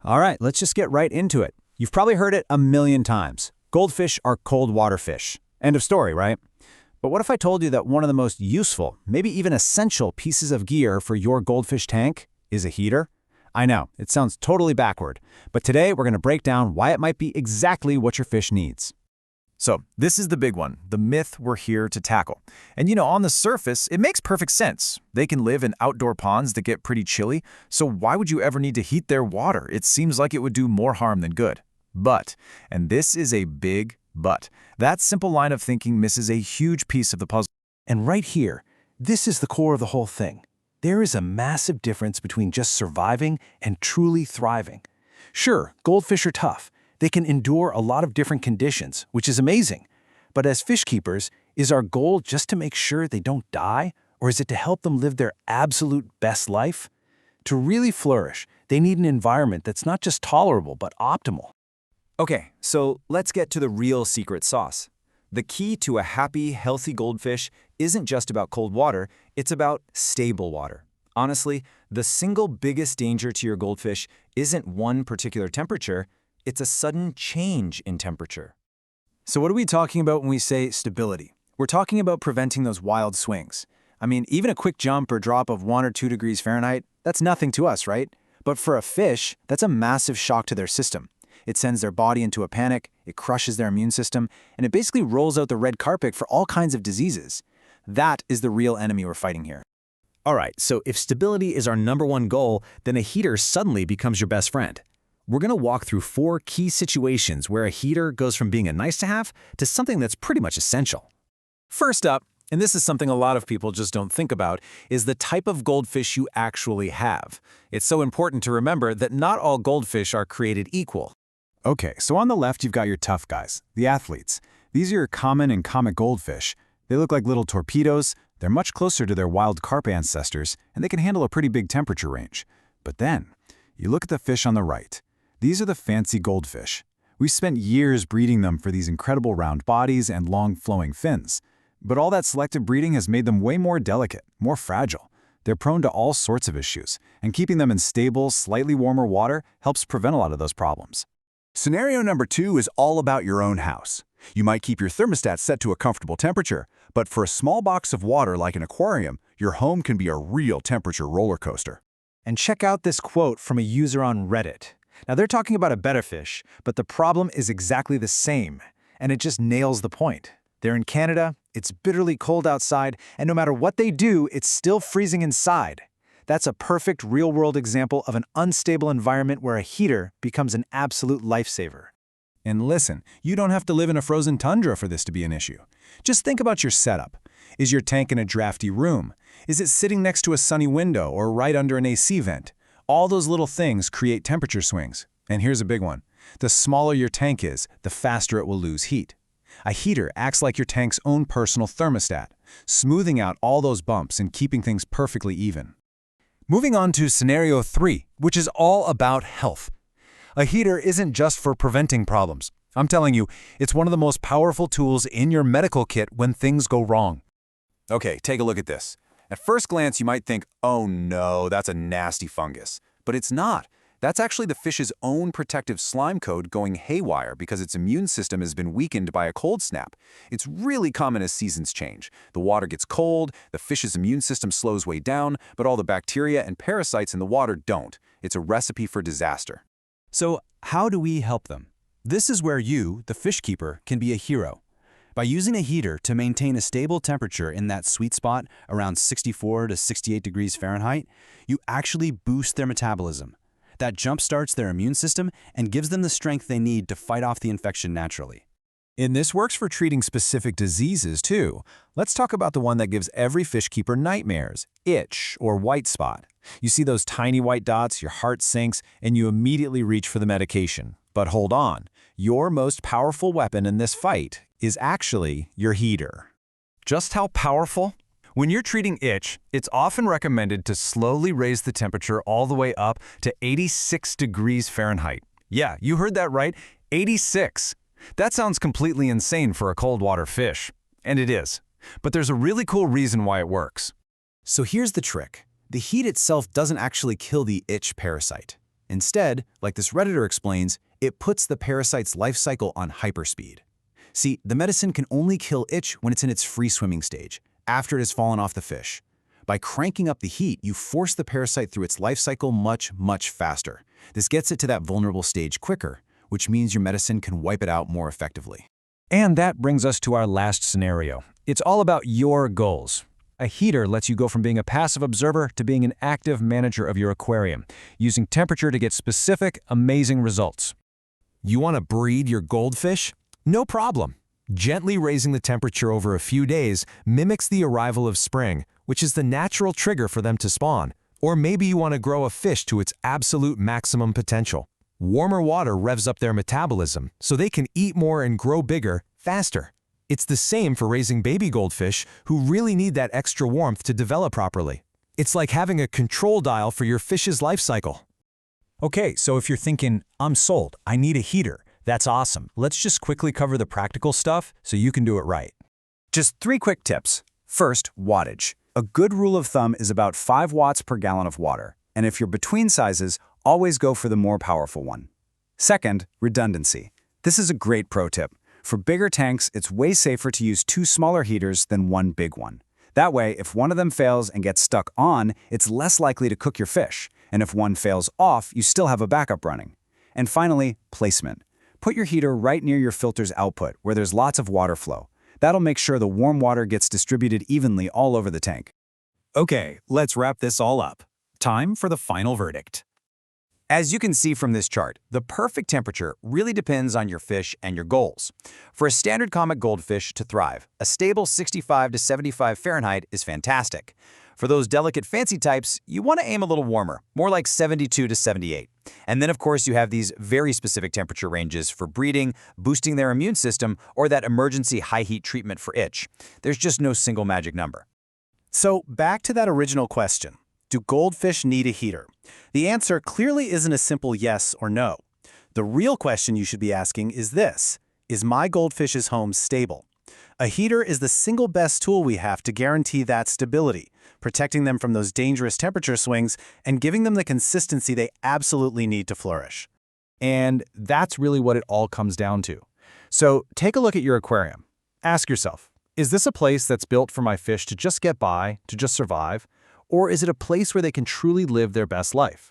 All right, let's just get right into it. You've probably heard it a million times. Goldfish are cold water fish. End of story, right? But what if I told you that one of the most useful, maybe even essential pieces of gear for your goldfish tank is a heater? I know, it sounds totally backward, but today we're going to break down why it might be exactly what your fish needs. So, this is the big one, the myth we're here to tackle. And on the surface, it makes perfect sense. They can live in outdoor ponds that get pretty chilly, so why would you ever need to heat their water? It seems like it would do more harm than good. But, and this is a big but, that simple line of thinking misses a huge piece of the puzzle. And right here, this is the core of the whole thing. There is a massive difference between just surviving and truly thriving. Sure, goldfish are tough. They can endure a lot of different conditions, which is amazing. But as fish keepers, is our goal just to make sure they don't die, or is it to help them live their absolute best life? To really flourish, they need an environment that's not just tolerable, but optimal. Okay, so let's get to the real secret sauce. The key to a happy, healthy goldfish isn't just about cold water, it's about stable water. Honestly, the single biggest danger to your goldfish isn't one particular temperature, it's a sudden change in temperature. So what are we talking about when we say stability? We're talking about preventing those wild swings. I mean, even a quick jump or drop of 1 or 2 degrees Fahrenheit, that's nothing to us, right? But for a fish, that's a massive shock to their system. It sends their body into a panic, it crushes their immune system, and it basically rolls out the red carpet for all kinds of diseases. That is the real enemy we're fighting here. All right, so if stability is our #1 goal, then a heater suddenly becomes your best friend. We're going to walk through 4 key situations where a heater goes from being a nice-to-have to something that's pretty much essential. First up, and this is something a lot of people just don't think about, is the type of goldfish you actually have. It's so important to remember that not all goldfish are created equal. Okay, so on the left you've got your tough guys, the athletes. These are your common and comic goldfish. They look like little torpedoes, they're much closer to their wild carp ancestors, and they can handle a pretty big temperature range. But then, you look at the fish on the right. These are the fancy goldfish. We've spent years breeding them for these incredible round bodies and long flowing fins. But all that selective breeding has made them way more delicate, more fragile. They're prone to all sorts of issues, and keeping them in stable, slightly warmer water helps prevent a lot of those problems. Scenario number 2 is all about your own house. You might keep your thermostat set to a comfortable temperature, but for a small box of water like an aquarium, your home can be a real temperature roller coaster. And check out this quote from a user on Reddit. Now they're talking about a better fish, but the problem is exactly the same, and it just nails the point. They're in Canada, it's bitterly cold outside, and no matter what they do, it's still freezing inside. That's a perfect real-world example of an unstable environment where a heater becomes an absolute lifesaver. And listen, you don't have to live in a frozen tundra for this to be an issue. Just think about your setup. Is your tank in a drafty room? Is it sitting next to a sunny window or right under an AC vent? All those little things create temperature swings. And here's a big one. The smaller your tank is, the faster it will lose heat. A heater acts like your tank's own personal thermostat, smoothing out all those bumps and keeping things perfectly even. Moving on to scenario 3, which is all about health. A heater isn't just for preventing problems. I'm telling you, it's one of the most powerful tools in your medical kit when things go wrong. Okay, take a look at this. At first glance, you might think, oh no, that's a nasty fungus. But it's not. That's actually the fish's own protective slime code going haywire because its immune system has been weakened by a cold snap. It's really common as seasons change. The water gets cold, the fish's immune system slows way down, but all the bacteria and parasites in the water don't. It's a recipe for disaster. So how do we help them? This is where you, the fish keeper, can be a hero. By using a heater to maintain a stable temperature in that sweet spot around 64 to 68 degrees Fahrenheit, you actually boost their metabolism. That jumpstarts their immune system and gives them the strength they need to fight off the infection naturally. And this works for treating specific diseases too. Let's talk about the one that gives every fish keeper nightmares, itch or white spot. You see those tiny white dots, your heart sinks, and you immediately reach for the medication. But hold on, your most powerful weapon in this fight is actually your heater. Just how powerful? When you're treating itch, it's often recommended to slowly raise the temperature all the way up to 86 degrees Fahrenheit. Yeah, you heard that right, 86. That sounds completely insane for a cold water fish. And it is. But there's a really cool reason why it works. So here's the trick. The heat itself doesn't actually kill the itch parasite. Instead, like this Redditor explains, it puts the parasite's life cycle on hyperspeed. See, the medicine can only kill itch when it's in its free swimming stage, after it has fallen off the fish. By cranking up the heat, you force the parasite through its life cycle much, much faster. This gets it to that vulnerable stage quicker, which means your medicine can wipe it out more effectively. And that brings us to our last scenario. It's all about your goals. A heater lets you go from being a passive observer to being an active manager of your aquarium, using temperature to get specific, amazing results. You want to breed your goldfish? No problem. Gently raising the temperature over a few days mimics the arrival of spring, which is the natural trigger for them to spawn. Or maybe you want to grow a fish to its absolute maximum potential. Warmer water revs up their metabolism, so they can eat more and grow bigger, faster. It's the same for raising baby goldfish who really need that extra warmth to develop properly. It's like having a control dial for your fish's life cycle. Okay, so if you're thinking, I'm sold, I need a heater, that's awesome. Let's just quickly cover the practical stuff so you can do it right. Just 3 quick tips. First, wattage. A good rule of thumb is about 5 watts per gallon of water, and if you're between sizes, always go for the more powerful one. Second, redundancy. This is a great pro tip. For bigger tanks, it's way safer to use 2 smaller heaters than 1 big one. That way, if one of them fails and gets stuck on, it's less likely to cook your fish, and if one fails off, you still have a backup running. And finally, placement. Put your heater right near your filter's output, where there's lots of water flow. That'll make sure the warm water gets distributed evenly all over the tank. Okay, let's wrap this all up. Time for the final verdict. As you can see from this chart, the perfect temperature really depends on your fish and your goals. For a standard comic goldfish to thrive, a stable 65 to 75 Fahrenheit is fantastic. For those delicate fancy types, you want to aim a little warmer, more like 72 to 78. And then of course you have these very specific temperature ranges for breeding, boosting their immune system, or that emergency high heat treatment for itch. There's just no single magic number. So back to that original question. Do goldfish need a heater? The answer clearly isn't a simple yes or no. The real question you should be asking is this: is my goldfish's home stable? A heater is the single best tool we have to guarantee that stability, protecting them from those dangerous temperature swings and giving them the consistency they absolutely need to flourish. And that's really what it all comes down to. So take a look at your aquarium. Ask yourself, is this a place that's built for my fish to just get by, to just survive? Or is it a place where they can truly live their best life?